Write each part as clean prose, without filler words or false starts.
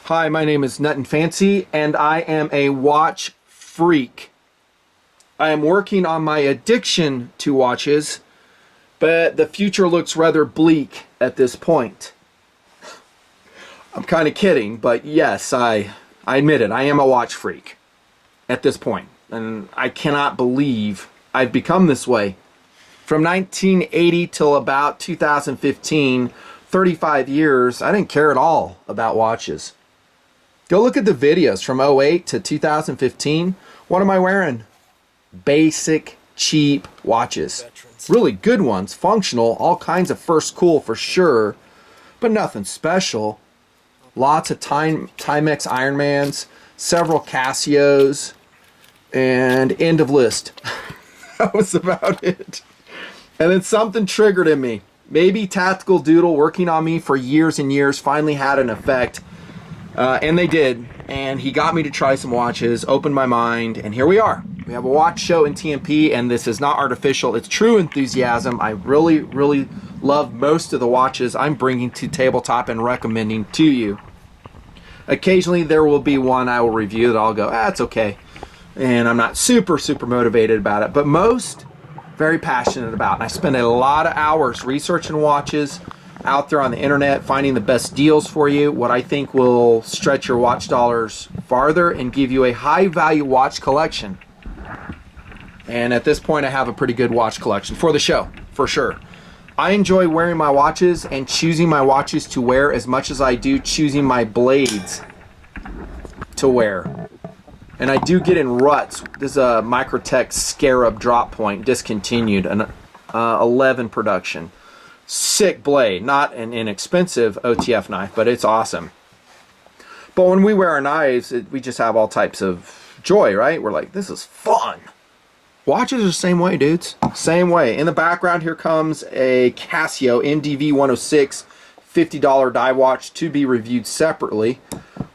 Hi, my name is Nutnfancy, and I am a watch freak. I am working on my addiction to watches, but the future looks rather bleak at this point. I'm kind of kidding, but yes, I admit it. I am a watch freak at this point, and I cannot believe I've become this way. From 1980 till about 2015, 35 years, I didn't care at all about watches. Go look at the videos from 08 to 2015. What am I wearing? Basic, cheap watches. Really good ones, functional, all kinds of first cool for sure, but nothing special. Lots of Timex Ironmans, several Casios, and end of list. That was about it. And then something triggered in me. Maybe Tactical Doodle, working on me for years and years, finally had an effect. And they did, and he got me to try some watches, opened my mind, and here we are. We have a watch show in TMP, and this is not artificial, it's true enthusiasm. I really, really love most of the watches I'm bringing to tabletop and recommending to you. Occasionally there will be one I will review that I'll go, it's okay, and I'm not super motivated about it, but most, very passionate about. And I spend a lot of hours researching watches, out there on the internet, finding the best deals for you, what I think will stretch your watch dollars farther and give you a high value watch collection. And at this point I have a pretty good watch collection for the show, for sure. I enjoy wearing my watches and choosing my watches to wear as much as I do choosing my blades to wear. And I do get in ruts. This is a Microtech Scarab drop point, discontinued, an 11 production. Sick blade, not an inexpensive OTF knife, but it's awesome. But when we wear our knives, we just have all types of joy, right? We're like, this is fun. Watches are the same way, dudes. Same way. In the background here comes a Casio NDV 106 $50 dive watch to be reviewed separately.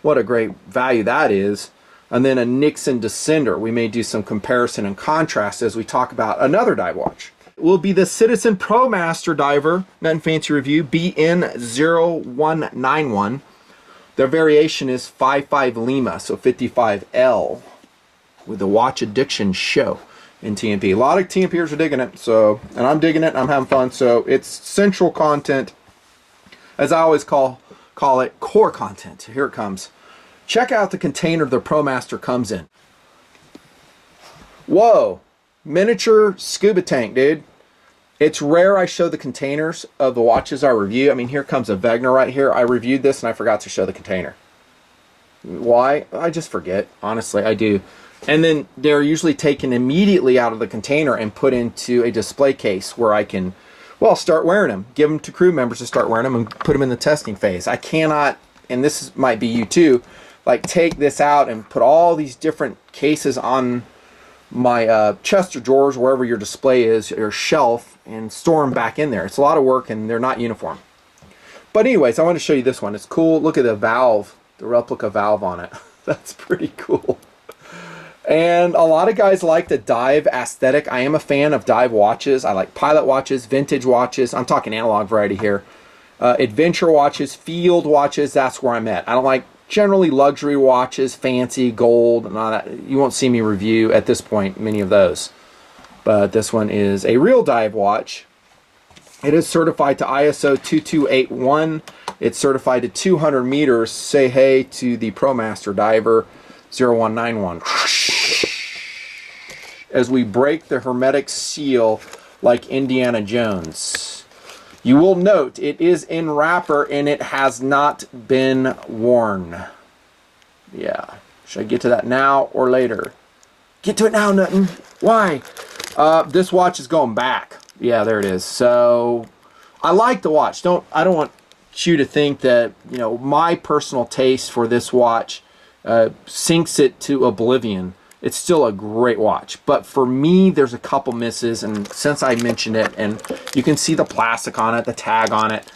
What a great value that is. And then a Nixon Descender. We may do some comparison and contrast as we talk about another dive watch. Will be the Citizen Promaster Diver, Nutnfancy review, BN0191. Their variation is 55 Lima, so 55L, with the Watch Addiction show in TMP. A lot of TMPers are digging it, so, and I'm digging it, and I'm having fun, so it's central content, as I always call it, core content. Here it comes. Check out the container the Promaster comes in. Whoa! Miniature scuba tank, dude. It's rare I show the containers of the watches I review. I mean, here comes a Wegener right here. I reviewed this and I forgot to show the container. Why? I just forget. Honestly, I do. And then they're usually taken immediately out of the container and put into a display case where I can, well, start wearing them. Give them to crew members to start wearing them and put them in the testing phase. I cannot, and this might be you too, like take this out and put all these different cases on my chest or drawers, wherever your display is, or shelf, and store them back in there. It's a lot of work and they're not uniform. But anyways, I want to show you this one. It's cool. Look at the valve, the replica valve on it. That's pretty cool. And a lot of guys like the dive aesthetic. I am a fan of dive watches. I like pilot watches, vintage watches. I'm talking analog variety here. Adventure watches, field watches, that's where I'm at. I don't like generally luxury watches, fancy, gold, and all that. You won't see me review at this point many of those. But this one is a real dive watch. It is certified to ISO 2281. It's certified to 200 meters. Say hey to the Promaster Diver 0191. As we break the hermetic seal like Indiana Jones. You will note it is in wrapper and it has not been worn. Yeah. Should I get to that now or later? Get to it now, Nutton. Why? This watch is going back. Yeah, there it is. So I like the watch. I don't want you to think that, you know, my personal taste for this watch sinks it to oblivion. It's still a great watch, but for me there's a couple misses, and since I mentioned it, and you can see the plastic on it, the tag on it,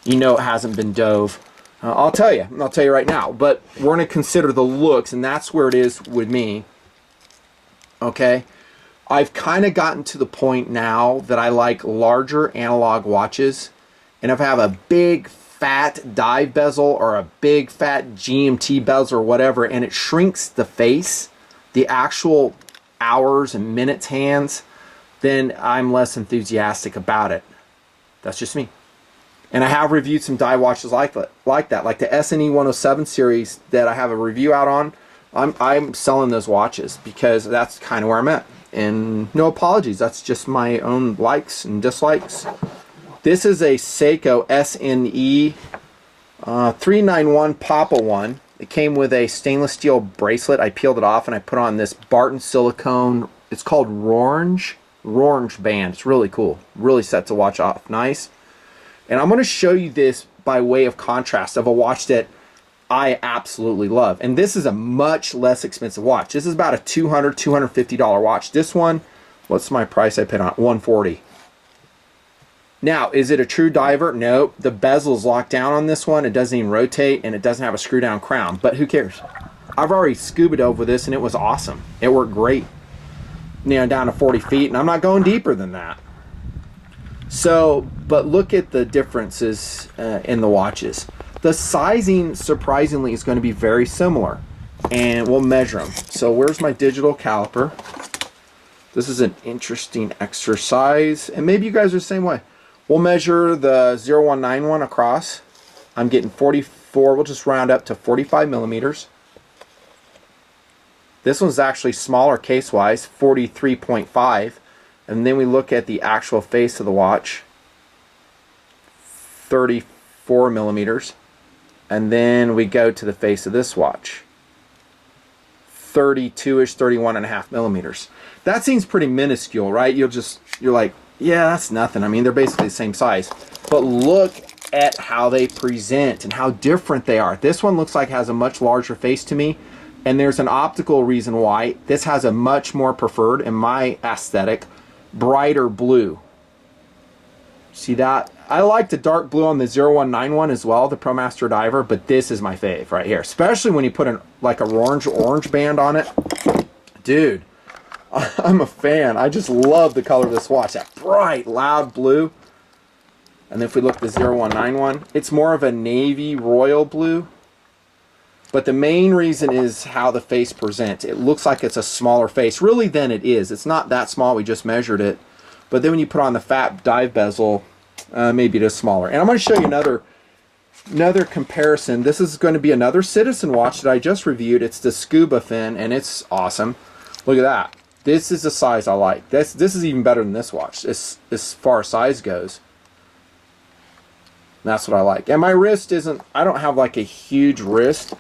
you know it hasn't been dove. I'll tell you right now, but we're going to consider the looks, and that's where it is with me. Okay, I've kind of gotten to the point now that I like larger analog watches, and if I have a big fat dive bezel or a big fat GMT bezel or whatever, and it shrinks the face, the actual hours and minutes hands, then I'm less enthusiastic about it. That's just me. And I have reviewed some dive watches like that, like the SNE 107 series that I have a review out on. I'm selling those watches because that's kind of where I'm at. And no apologies, that's just my own likes and dislikes. This is a Seiko SNE 391 Papa one. It came with a stainless steel bracelet. I peeled it off and I put on this Barton silicone. It's called Rorange band. It's really cool. Really sets the watch off nice. And I'm going to show you this by way of contrast of a watch that I absolutely love. And this is a much less expensive watch. This is about a $200, $250 watch. This one, what's my price I paid on it? $140. Now, is it a true diver? Nope. The bezel's locked down on this one. It doesn't even rotate, and it doesn't have a screw down crown. But who cares? I've already scuba dove with this, and it was awesome. It worked great. You know, down to 40 feet, and I'm not going deeper than that. So, but look at the differences in the watches. The sizing, surprisingly, is going to be very similar. And we'll measure them. So where's my digital caliper? This is an interesting exercise. And maybe you guys are the same way. We'll measure the 0191 across. I'm getting 44. We'll just round up to 45 millimeters. This one's actually smaller case-wise, 43.5. And then we look at the actual face of the watch, 34 millimeters. And then we go to the face of this watch, 32-ish, 31.5 millimeters. That seems pretty minuscule, right? You're like, yeah, that's nothing. I mean, they're basically the same size. But look at how they present and how different they are. This one looks like it has a much larger face to me. And there's an optical reason why. This has a much more preferred, in my aesthetic, brighter blue. See that? I like the dark blue on the 0191 as well, the Promaster Diver, but this is my fave right here. Especially when you put like a orange band on it. Dude, I'm a fan. I just love the color of this watch. That bright, loud blue. And if we look at the 0191, it's more of a navy royal blue. But the main reason is how the face presents. It looks like it's a smaller face. Really, then it is. It's not that small. We just measured it. But then when you put on the fat dive bezel, maybe it is smaller. And I'm going to show you another comparison. This is going to be another Citizen watch that I just reviewed. It's the Scuba Fin, and it's awesome. Look at that. This is the size I like. This is even better than this watch as far as size goes. That's what I like. And my wrist isn't, I don't have like a huge wrist.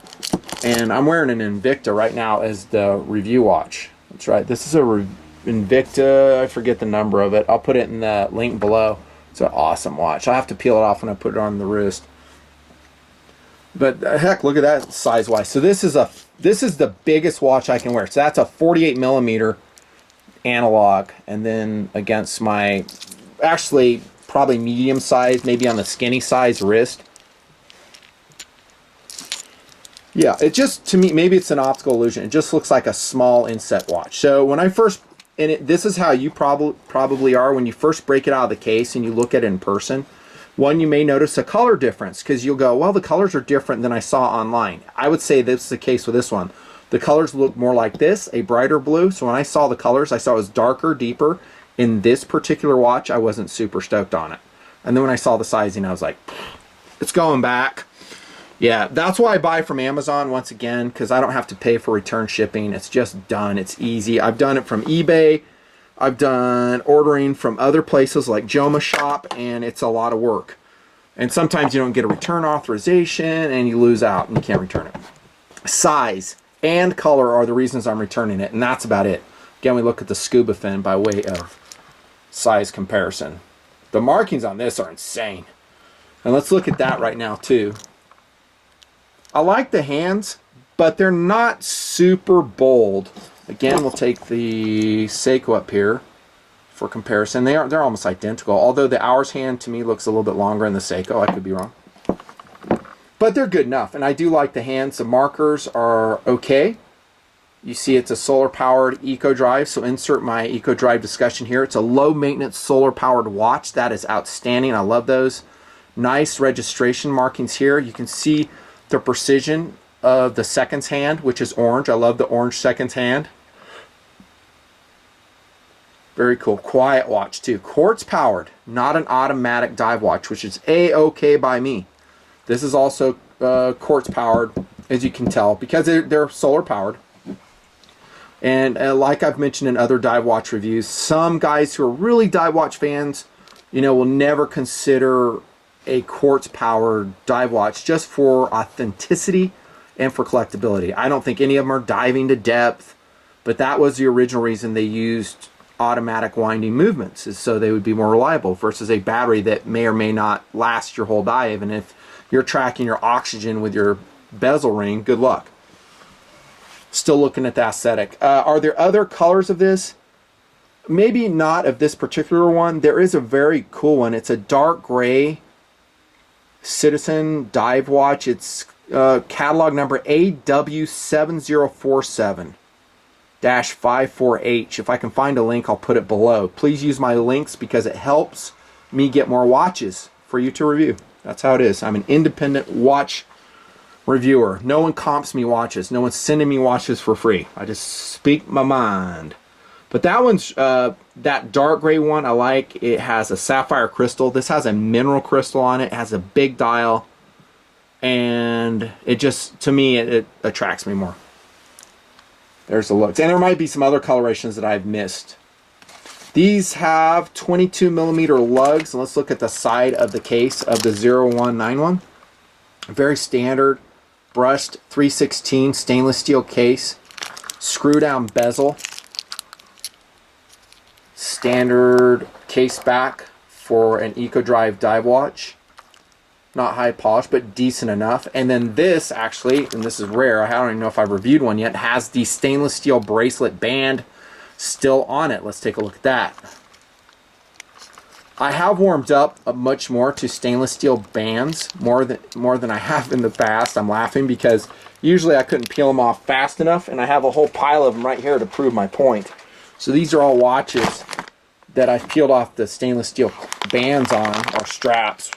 And I'm wearing an Invicta right now as the review watch. That's right. This is a Invicta. I forget the number of it. I'll put it in the link below. It's an awesome watch. I'll have to peel it off when I put it on the wrist. But heck, look at that size-wise. So this is the biggest watch I can wear. So that's a 48 millimeter analog. And then against my, actually, probably medium size, maybe on the skinny size wrist. Yeah, it just, to me, maybe it's an optical illusion. It just looks like a small inset watch. So when I first, this is how you probably are when you first break it out of the case and you look at it in person. One, you may notice a color difference because you'll go, well, the colors are different than I saw online. I would say this is the case with this one. The colors look more like this, a brighter blue. So when I saw the colors, I saw it was darker, deeper. In this particular watch, I wasn't super stoked on it. And then when I saw the sizing, I was like, it's going back. Yeah, that's why I buy from Amazon once again, because I don't have to pay for return shipping. It's just done. It's easy. I've done it from eBay. I've done ordering from other places like Joma Shop, and it's a lot of work. And sometimes you don't get a return authorization, and you lose out, and you can't return it. Size and color are the reasons I'm returning it, and that's about it. Again, we look at the Scuba Fin by way of size comparison. The markings on this are insane. And let's look at that right now, too. I like the hands, but they're not super bold. Again, we'll take the Seiko up here for comparison. They're almost identical, although the Hours hand to me looks a little bit longer in the Seiko. I could be wrong. But they're good enough, and I do like the hands. The markers are okay. You see it's a solar-powered Eco Drive, so insert my Eco Drive discussion here. It's a low-maintenance solar-powered watch. That is outstanding. I love those. Nice registration markings here. You can see the precision of the seconds hand, which is orange. I love the orange seconds hand. Very cool. Quiet watch too. Quartz powered, not an automatic dive watch, which is a-okay by me. This is also quartz powered, as you can tell, because they're solar powered. And like I've mentioned in other dive watch reviews, some guys who are really dive watch fans, you know, will never consider a quartz powered dive watch just for authenticity and for collectability. I don't think any of them are diving to depth, but that was the original reason they used automatic winding movements, is so they would be more reliable versus a battery that may or may not last your whole dive. And if you're tracking your oxygen with your bezel ring, good luck. Still looking at the aesthetic. Are there other colors of this? Maybe not of this particular one. There is a very cool one. It's a dark gray Citizen dive watch. It's catalog number AW7047-54H. If I can find a link, I'll put it below. Please use my links because it helps me get more watches for you to review. That's how it is. I'm an independent watch reviewer. No one comps me watches. No one's sending me watches for free. I just speak my mind. But that one's, that dark gray one I like. It has a sapphire crystal. This has a mineral crystal on it. It has a big dial. And it just, to me, it attracts me more. There's the looks. And there might be some other colorations that I've missed. These have 22mm lugs. And let's look at the side of the case of the 0191. Very standard brushed 316 stainless steel case. Screw down bezel. Standard case back for an EcoDrive dive watch. Not high polished, but decent enough. And then this actually, and this is rare, I don't even know if I've reviewed one yet, has the stainless steel bracelet band still on it. Let's take a look at that. I have warmed up much more to stainless steel bands, more than I have in the past. I'm laughing because usually I couldn't peel them off fast enough, and I have a whole pile of them right here to prove my point. So these are all watches that I've peeled off the stainless steel bands on, or straps,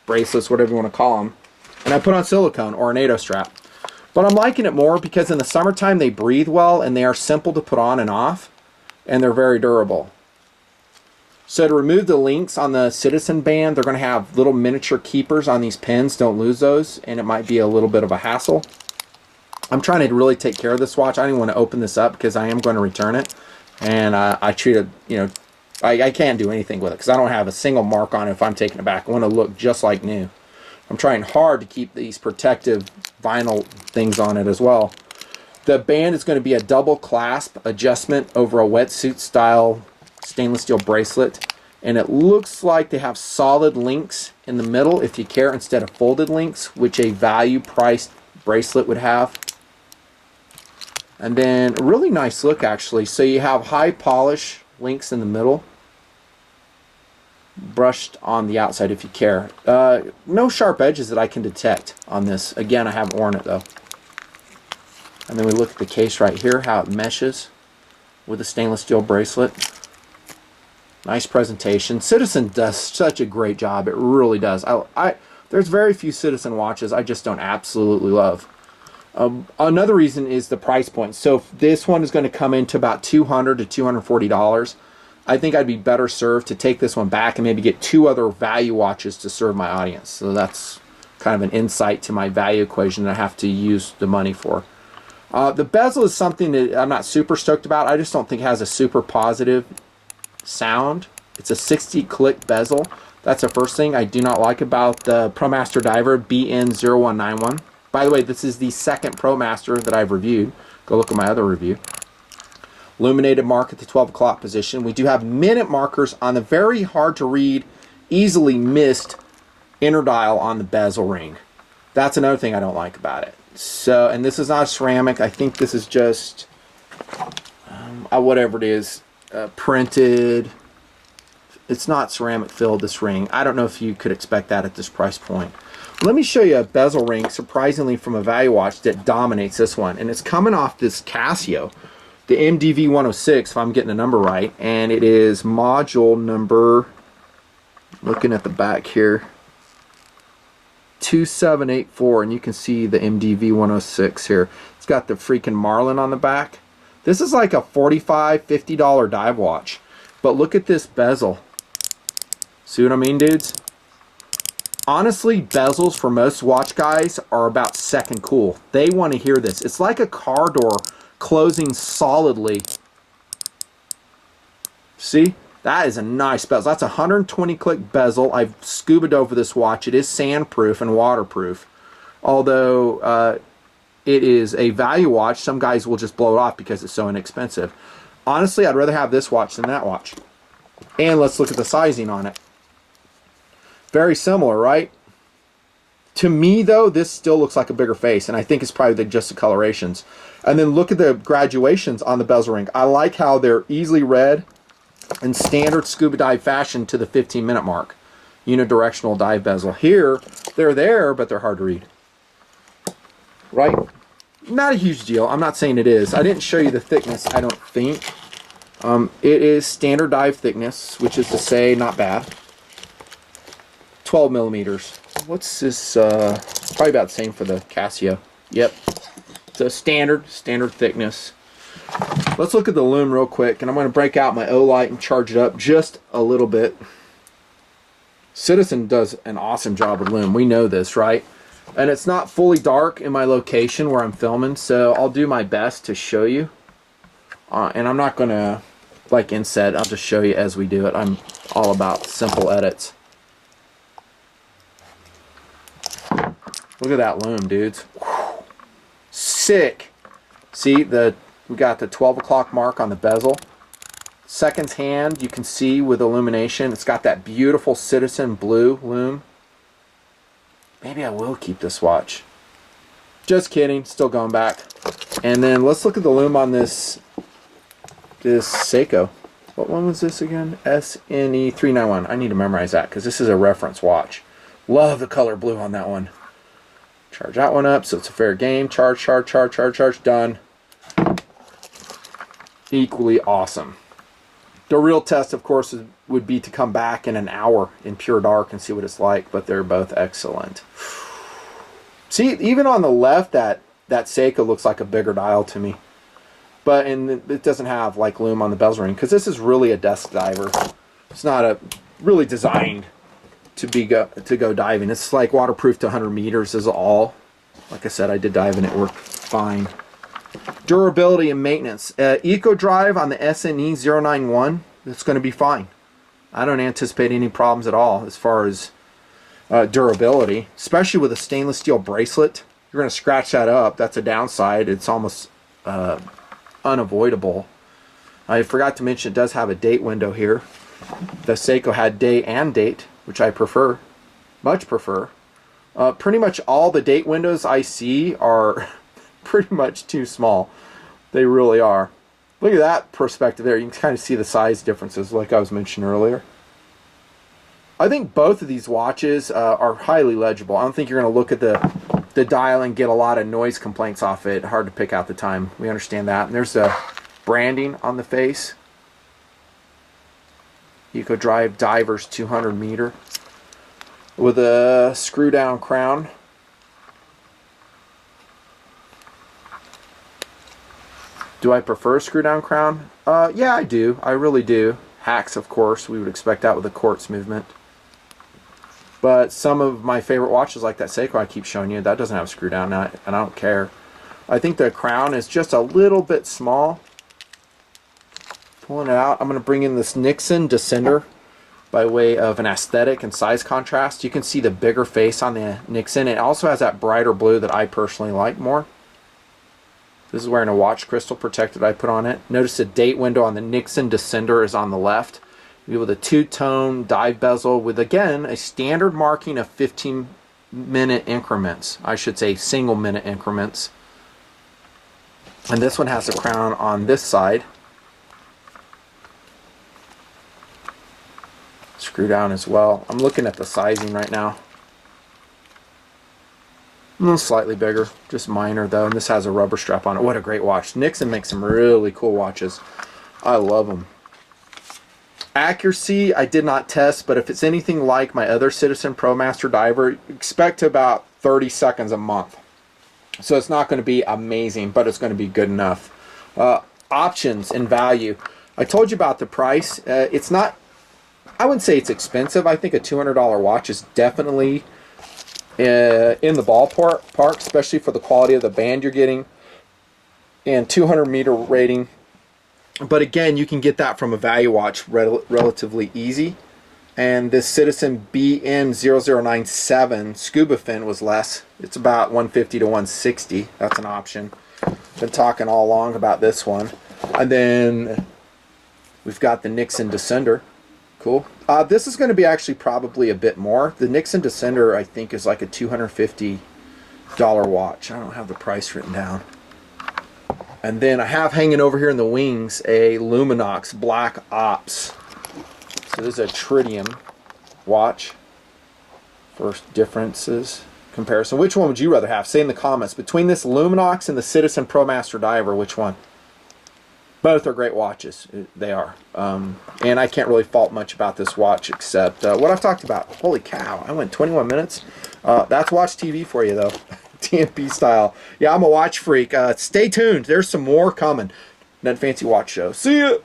bracelets, whatever you want to call them, and I put on silicone or a NATO strap. But I'm liking it more because in the summertime they breathe well and they are simple to put on and off, and they're very durable. So to remove the links on the Citizen band, they're going to have little miniature keepers on these pins. Don't lose those, and it might be a little bit of a hassle. I'm trying to really take care of this watch. I don't even want to open this up because I am going to return it, and I treat it, you know, I can't do anything with it because I don't have a single mark on it if I'm taking it back. I want to look just like new. I'm trying hard to keep these protective vinyl things on it as well. The band is going to be a double clasp adjustment over a wetsuit style stainless steel bracelet, and it looks like they have solid links in the middle if you care, instead of folded links, which a value priced bracelet would have. And then a really nice look actually. So you have high polish links in the middle, brushed on the outside if you care. No sharp edges that I can detect on this. Again, I haven't worn it though. And then we look at the case right here, how it meshes with a stainless steel bracelet. Nice presentation. Citizen does such a great job. It really does. There's very few Citizen watches I just don't absolutely love. Another reason is the price point. So this one is going to come into about $200 to $240. I think I'd be better served to take this one back and maybe get two other value watches to serve my audience. So that's kind of an insight to my value equation that I have to use the money for. The bezel is something that I'm not super stoked about. I just don't think it has a super positive sound. It's a 60 click bezel. That's the first thing I do not like about the Promaster Diver BN0191. By the way, this is the second Promaster that I've reviewed. Go look at my other review. Illuminated mark at the 12 o'clock position. We do have minute markers on the very hard to read, easily missed inner dial on the bezel ring. That's another thing I don't like about it. So, and this is not a ceramic. I think this is just whatever it is, printed. It's not ceramic filled, this ring. I don't know if you could expect that at this price point. Let me show you a bezel ring, surprisingly from a value watch, that dominates this one. And it's coming off this Casio, the MDV 106, if I'm getting the number right. And it is module number, looking at the back here, 2784, and you can see the MDV 106 here. It's got the freaking Marlin on the back. This is like a $45, $50 dive watch. But look at this bezel. See what I mean, dudes? Honestly, bezels for most watch guys are about second cool. They want to hear this. It's like a car door closing solidly. See? That is a nice bezel. That's a 120 click bezel. I've scubaed over this watch. It is sandproof and waterproof. Although it is a value watch, some guys will just blow it off because it's so inexpensive. Honestly, I'd rather have this watch than that watch. And let's look at the sizing on it. Very similar, right? To me, though, this still looks like a bigger face, and I think it's probably just the colorations. And then look at the graduations on the bezel ring. I like how they're easily read in standard scuba dive fashion to the 15-minute mark. Unidirectional dive bezel. Here, they're there, but they're hard to read. Right? Not a huge deal. I'm not saying it is. I didn't show you the thickness, I don't think. It is standard dive thickness, which is to say not bad. 12 millimeters. What's this? Probably about the same for the Casio. Yep. So standard thickness. Let's look at the lume real quick, and I'm going to break out my Olight and charge it up just a little bit. Citizen does an awesome job with lume. We know this, right? And it's not fully dark in my location where I'm filming, so I'll do my best to show you. And I'm not going to, like inset, I'll just show you as we do it. I'm all about simple edits. Look at that lume, dudes. Whew. Sick. See, we got the 12 o'clock mark on the bezel. Seconds hand, you can see with illumination. It's got that beautiful Citizen blue lume. Maybe I will keep this watch. Just kidding, still going back. And then let's look at the lume on this Seiko. What one was this again? SNE391. I need to memorize that because this is a reference watch. Love the color blue on that one. Charge that one up so it's a fair game. Charge, done. Equally awesome. The real test, of course, would be to come back in an hour in pure dark and see what it's like, but they're both excellent. See, even on the left, that Seiko looks like a bigger dial to me. But it doesn't have like lume on the bezel ring, because this is really a desk diver. It's not really designed to go diving. It's like waterproof to 100 meters is all. Like I said, I did dive and it worked fine. Durability and maintenance. Eco Drive on the SNE 091, it's going to be fine. I don't anticipate any problems at all as far as durability, especially with a stainless steel bracelet. You're going to scratch that up. That's a downside. It's almost unavoidable. I forgot to mention it does have a date window here. The Seiko had day and date, which I prefer, much prefer. Pretty much all the date windows I see are pretty much too small. They really are. Look at that perspective there. You can kind of see the size differences like I was mentioning earlier. I think both of these watches are highly legible. I don't think you're going to look at the dial and get a lot of noise complaints off it. Hard to pick out the time. We understand that. And there's the branding on the face. Eco Drive Divers 200 meter with a screw down crown. Do I prefer a screw down crown? Yeah, I do. I really do. Hacks, of course. We would expect that with the quartz movement. But some of my favorite watches, like that Seiko I keep showing you, that doesn't have a screw down, and I don't care. I think the crown is just a little bit small. Pulling it out, I'm going to bring in this Nixon Descender by way of an aesthetic and size contrast. You can see the bigger face on the Nixon. It also has that brighter blue that I personally like more. This is wearing a watch crystal protector I put on it. Notice the date window on the Nixon Descender is on the left. With a two-tone dive bezel with, again, a standard marking of 15-minute increments. I should say single-minute increments. And this one has a crown on this side. Screw down as well. I'm looking at the sizing right now. A little slightly bigger, just minor though, and this has a rubber strap on it. What a great watch. Nixon makes some really cool watches. I love them. Accuracy, I did not test, but if it's anything like my other Citizen Promaster Diver, expect about 30 seconds a month. So it's not going to be amazing, but it's going to be good enough. Options and value. I told you about the price. It's not, I wouldn't say it's expensive. I think a $200 watch is definitely in the ballpark, especially for the quality of the band you're getting and 200 meter rating. But again, you can get that from a value watch relatively easy. And this Citizen BN0097 scuba fin was less. It's about 150 to 160. That's an option. Been talking all along about this one. And then we've got the Nixon Descender. Cool. This is going to be actually probably a bit more. The Nixon Descender, I think, is like a $250 watch. I don't have the price written down. And then I have hanging over here in the wings a Luminox Black Ops. So this is a tritium watch. First differences, comparison. Which one would you rather have? Say in the comments. Between this Luminox and the Citizen Promaster Diver, which one? Both are great watches. They are. And I can't really fault much about this watch except what I've talked about. Holy cow, I went 21 minutes. That's Watch TV for you, though. TMP style. Yeah, I'm a watch freak. Stay tuned. There's some more coming. Nutnfancy Watch Show. See ya!